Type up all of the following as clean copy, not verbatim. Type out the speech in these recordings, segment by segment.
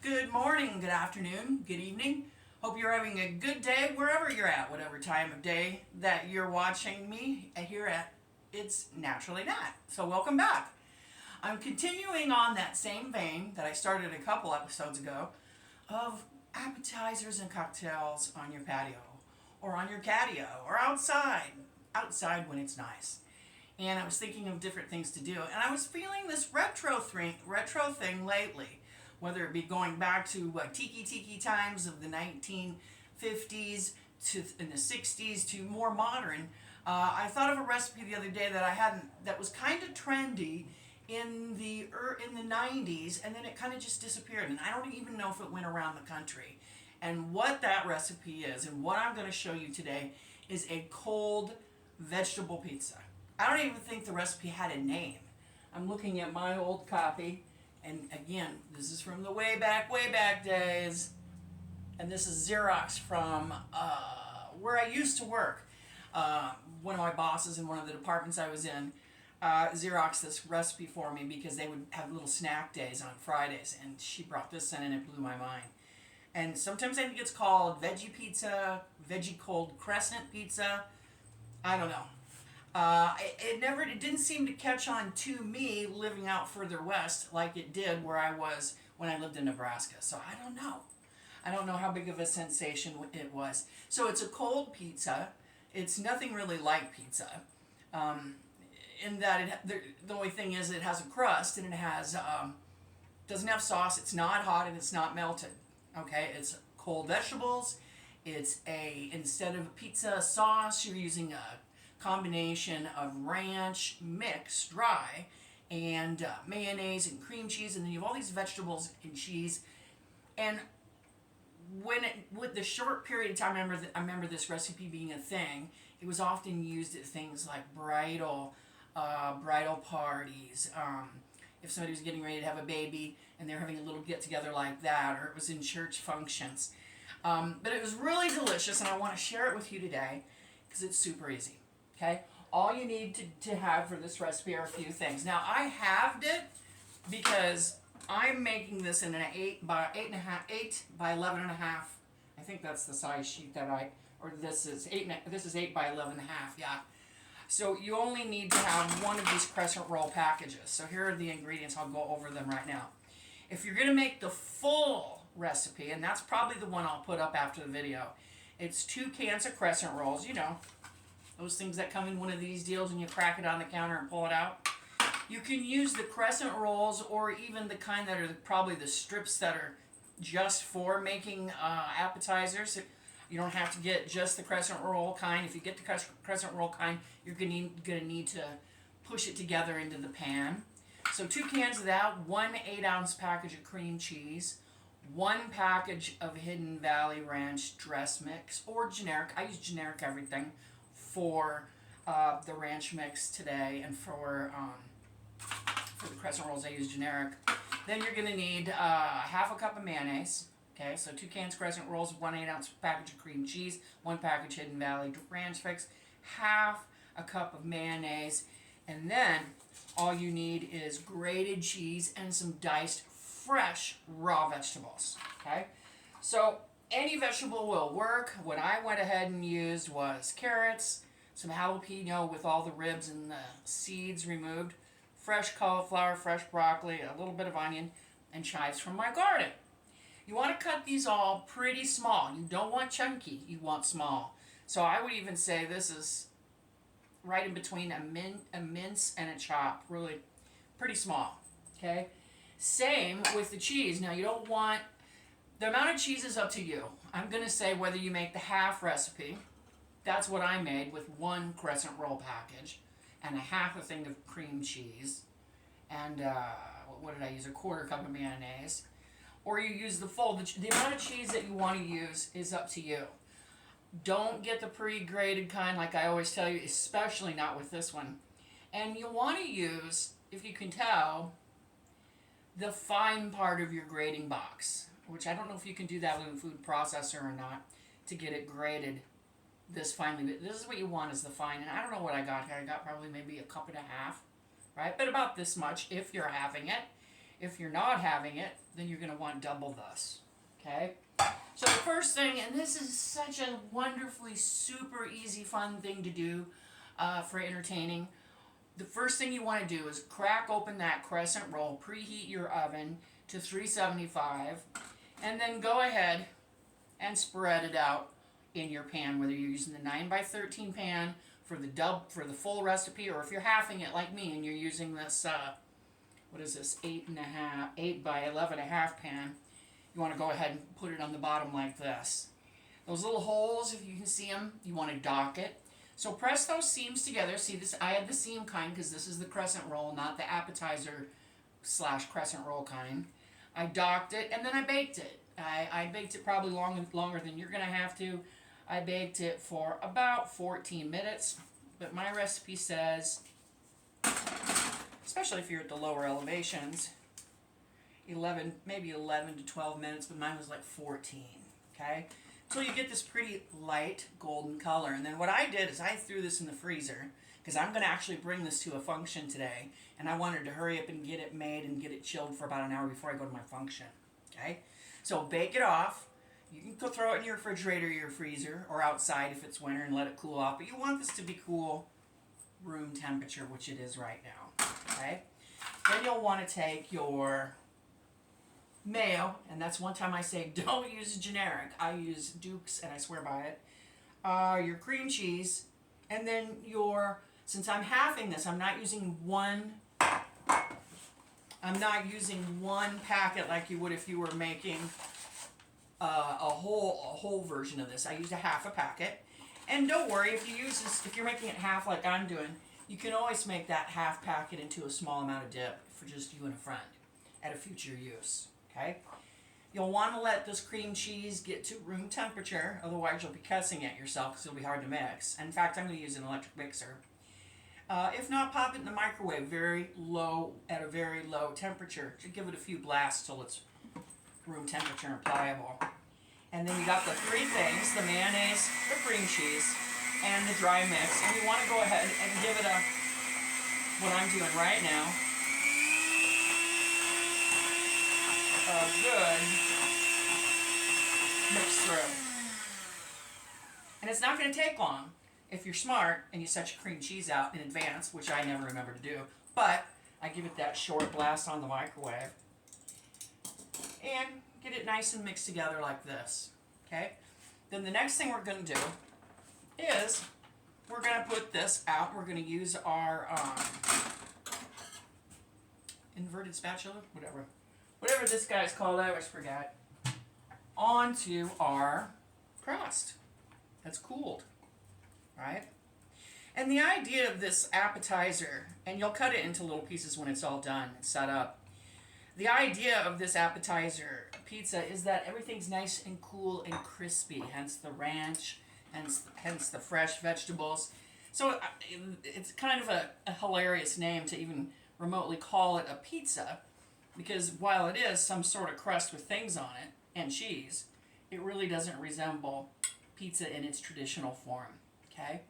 Good morning, good afternoon, good evening. Hope you're having a good day wherever you're at, whatever time of day that you're watching me here at It's Naturally Nat. So welcome back. I'm continuing on that same vein that I started a couple episodes ago of appetizers and cocktails on your patio or on your catio or outside when it's nice. And I was thinking of different things to do, and I was feeling this retro thing lately, whether it be going back to tiki times of the 1950s to in the 60s to more modern. I thought of a recipe the other day that I hadn't, that was kind of trendy in the 90s, and then it kind of just disappeared, and I don't even know if it went around the country. And what that recipe is, and what I'm going to show you today, is a cold vegetable pizza. I don't even think the recipe had a name. I'm looking at my old copy, and again, this is from the way back days, and this is Xerox from where I used to work. One of my bosses in one of the departments I was in Xeroxed this recipe for me because they would have little snack days on Fridays, and she brought this in and it blew my mind. And sometimes I think it's called veggie pizza, veggie cold crescent pizza. I don't know. It didn't seem to catch on to me living out further west like it did where I was when I lived in Nebraska. So I don't know. I don't know how big of a sensation it was. So it's a cold pizza. It's nothing really like pizza. In that the only thing is it has a crust and it has doesn't have sauce. It's not hot and it's not melted. Okay, it's cold vegetables. Instead of a pizza sauce, you're using a combination of ranch mixed dry and mayonnaise and cream cheese, and then you have all these vegetables and cheese. And with the short period of time I remember this recipe being a thing, it was often used at things like bridal parties. If somebody was getting ready to have a baby and they're having a little get together like that, or it was in church functions. But it was really delicious, and I want to share it with you today because it's super easy. Okay, all you need to have for this recipe are a few things. Now I halved it because I'm making this in an 8 by 11 and a half. I think that's the size sheet that this is 8 by 11 and a half. Yeah. So you only need to have one of these crescent roll packages. So here are the ingredients. I'll go over them right now. If you're going to make the full recipe, and that's probably the one I'll put up after the video, it's 2 cans of crescent rolls. You know, those things that come in one of these deals and you crack it on the counter and pull it out. You can use the crescent rolls, or even the kind that are probably the strips that are just for making appetizers. You don't have to get just the crescent roll kind. If you get the crescent roll kind, you're going to need to push it together into the pan. So 2 cans of that, 1 8-ounce package of cream cheese, 1 package of Hidden Valley Ranch dress mix, or generic. I use generic everything for the ranch mix today, and for the crescent rolls I use generic. Then you're going to need half a cup of mayonnaise. Okay, so 2 cans crescent rolls, 1 8-ounce package of cream cheese, 1 package Hidden Valley Ranch mix, half a cup of mayonnaise, and then all you need is grated cheese and some diced fresh raw vegetables. Okay, so any vegetable will work. What I went ahead and used was carrots, some jalapeno with all the ribs and the seeds removed, fresh cauliflower, fresh broccoli, a little bit of onion, and chives from my garden. You want to cut these all pretty small. You don't want chunky, you want small. So I would even say this is right in between a mince and a chop, really pretty small. Okay, same with the cheese. Now you don't want, the amount of cheese is up to you. I'm going to say whether you make the half recipe, that's what I made with 1 crescent roll package and a half a thing of cream cheese, and what did I use, a 1/4 cup of mayonnaise, or you use the full. The amount of cheese that you want to use is up to you. Don't get the pre-grated kind like I always tell you, especially not with this one. And you want to use, if you can tell, the fine part of your grating box, which I don't know if you can do that with a food processor or not, to get it grated this finely. But this is what you want, is the fine. And I don't know what I got. I got probably maybe a cup and a half, right? But about this much if you're having it. If you're not having it, then you're going to want double this. Okay? So the first thing, and this is such a wonderfully super easy fun thing to do for entertaining. The first thing you want to do is crack open that crescent roll, preheat your oven to 375, and then go ahead and spread it out in your pan, whether you're using the 9x13 pan for the full recipe, or if you're halving it like me and you're using this what is this, 8x11.5 pan, you want to go ahead and put it on the bottom like this. Those little holes, if you can see them, you want to dock it. So press those seams together. See this, I had the seam kind because this is the crescent roll, not the appetizer / crescent roll kind. I docked it and then I baked it. I baked it probably longer than you're going to have to. I baked it for about 14 minutes, but my recipe says, especially if you're at the lower elevations, maybe 11 to 12 minutes, but mine was like 14, okay? So you get this pretty light golden color. And then what I did is I threw this in the freezer because I'm going to actually bring this to a function today, and I wanted to hurry up and get it made and get it chilled for about an hour before I go to my function, okay? So bake it off. You can go throw it in your refrigerator or your freezer or outside if it's winter and let it cool off, but you want this to be cool room temperature, which it is right now, okay? Then you'll want to take your mayo, and that's one time I say don't use generic. I use Duke's and I swear by it. Your cream cheese, and then since I'm halving this, I'm not using one packet like you would if you were making a whole version of this. I used a half a packet. And don't worry, if you're making it half like I'm doing, you can always make that half packet into a small amount of dip for just you and a friend at a future use, okay? You'll want to let this cream cheese get to room temperature, otherwise you'll be cussing at yourself because it'll be hard to mix. In fact, I'm going to use an electric mixer. If not, pop it in the microwave at a very low temperature to give it a few blasts till it's room temperature and pliable. And then you got the three things, the mayonnaise, the cream cheese, and the dry mix. And you want to go ahead and give it what I'm doing right now, a good mix through. And it's not going to take long if you're smart and you set your cream cheese out in advance, which I never remember to do. But I give it that short blast on the microwave. And get it nice and mixed together like this, okay? Then the next thing we're going to do is we're going to put this out. We're going to use our inverted spatula, whatever this guy's called, I always forget, onto our crust that's cooled, right? And the idea of this appetizer, and you'll cut it into little pieces when it's all done and set up. The idea of this appetizer pizza is that everything's nice and cool and crispy, hence the ranch, hence the fresh vegetables. So it's kind of a hilarious name to even remotely call it a pizza, because while it is some sort of crust with things on it and cheese, it really doesn't resemble pizza in its traditional form, okay?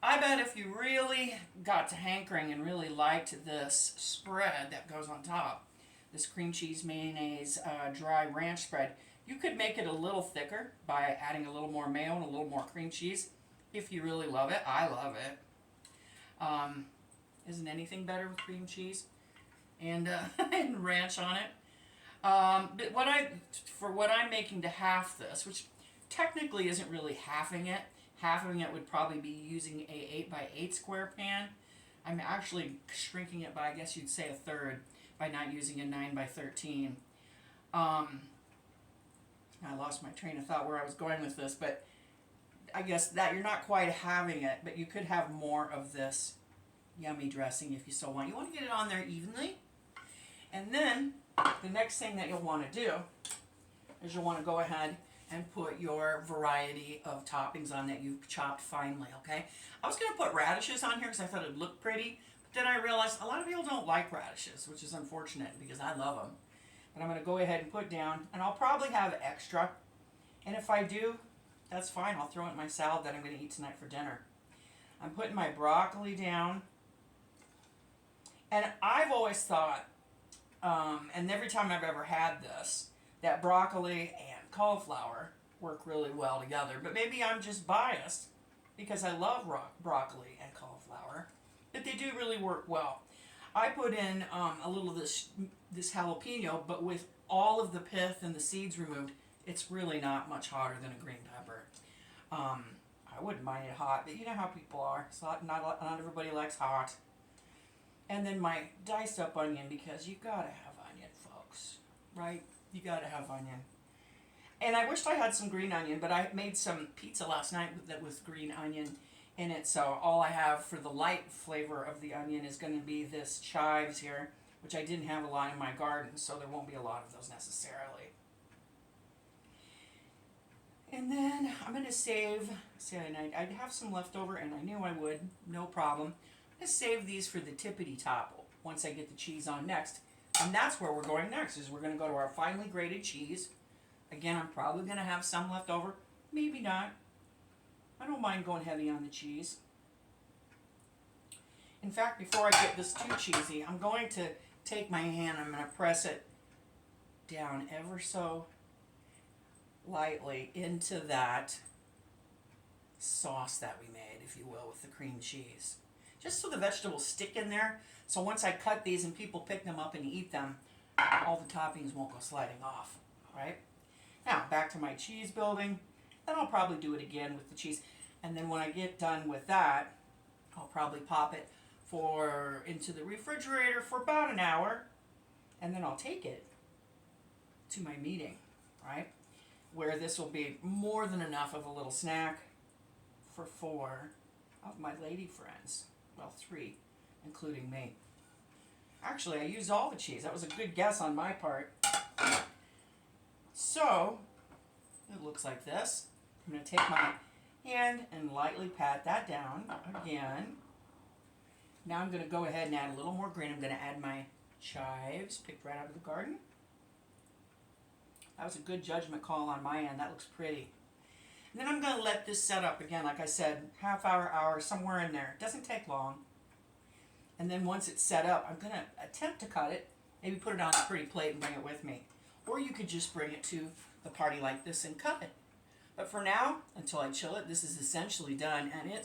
I bet if you really got to hankering and really liked this spread that goes on top, this cream cheese, mayonnaise, dry ranch spread, you could make it a little thicker by adding a little more mayo and a little more cream cheese if you really love it. I love it. Isn't anything better with cream cheese and, and ranch on it? But what I'm making to half this, which technically isn't really halving it. Halving it would probably be using a 8x8 square pan. I'm actually shrinking it by, I guess you'd say, a third by not using a 9x13. I lost my train of thought where I was going with this, but I guess that you're not quite having it, but you could have more of this yummy dressing if you so want. You want to get it on there evenly. And then the next thing that you'll want to do is you'll want to go ahead and put your variety of toppings on that you've chopped finely, okay? I was going to put radishes on here because I thought it would look pretty, but then I realized a lot of people don't like radishes, which is unfortunate because I love them. But I'm going to go ahead and put down, and I'll probably have extra. And if I do, that's fine. I'll throw it in my salad that I'm going to eat tonight for dinner. I'm putting my broccoli down. And I've always thought And every time I've ever had this, that broccoli and cauliflower work really well together. But maybe I'm just biased because I love broccoli and cauliflower, but they do really work well. I put in a little of this jalapeno, but with all of the pith and the seeds removed, it's really not much hotter than a green pepper. I wouldn't mind it hot, but you know how people are. So not everybody likes hot. And then my diced up onion, because you gotta have onion, folks, right? You gotta have onion. And I wished I had some green onion, but I made some pizza last night that with green onion in it. So all I have for the light flavor of the onion is going to be this chives here, which I didn't have a lot in my garden, so there won't be a lot of those necessarily. And then I'm going to save, I'd have some left over, and I knew I would, no problem. I'm going to save these for the tippity top once I get the cheese on next. And that's where we're going next, is we're going to go to our finely grated cheese. Again, I'm probably going to have some left over, maybe not. I don't mind going heavy on the cheese. In fact, before I get this too cheesy, I'm going to take my hand, I'm going to press it down ever so lightly into that sauce that we made, if you will, with the cream cheese. Just so the vegetables stick in there. So once I cut these and people pick them up and eat them, all the toppings won't go sliding off. All right? Now, back to my cheese building. Then I'll probably do it again with the cheese. And then when I get done with that, I'll probably pop it into the refrigerator for about an hour. And then I'll take it to my meeting, right? Where this will be more than enough of a little snack for 4 of my lady friends. Well, 3, including me. Actually, I used all the cheese. That was a good guess on my part. So, it looks like this. I'm going to take my hand and lightly pat that down again. Now I'm going to go ahead and add a little more green. I'm going to add my chives, picked right out of the garden. That was a good judgment call on my end. That looks pretty. And then I'm going to let this set up again, like I said, half hour, somewhere in there. It doesn't take long. And then once it's set up, I'm going to attempt to cut it, maybe put it on a pretty plate and bring it with me. Or you could just bring it to the party like this and cut it. But for now, until I chill it, this is essentially done, and it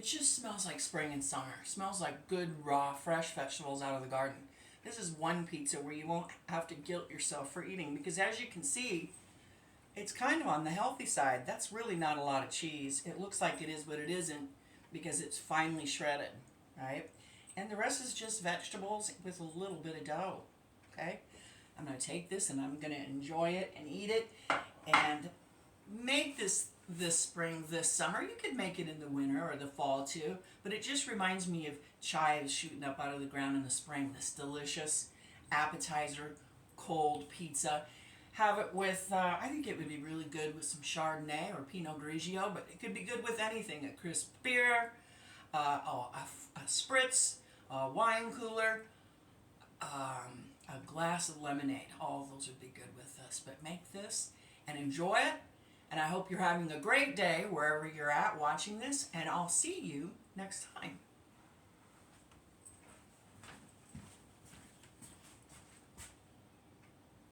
just smells like spring and summer. It smells like good, raw, fresh vegetables out of the garden. This is one pizza where you won't have to guilt yourself for eating, because as you can see, it's kind of on the healthy side. That's really not a lot of cheese. It looks like it is, but it isn't, because it's finely shredded, right? And the rest is just vegetables with a little bit of dough, okay? I'm going to take this and I'm going to enjoy it and eat it and make this spring, this summer. You could make it in the winter or the fall too, but it just reminds me of chives shooting up out of the ground in the spring. This delicious appetizer, cold pizza. Have it with, I think it would be really good with some Chardonnay or Pinot Grigio, but it could be good with anything. A crisp beer, a spritz, a wine cooler, a glass of lemonade. All of those would be good with this. But make this and enjoy it. And I hope you're having a great day wherever you're at watching this. And I'll see you next time.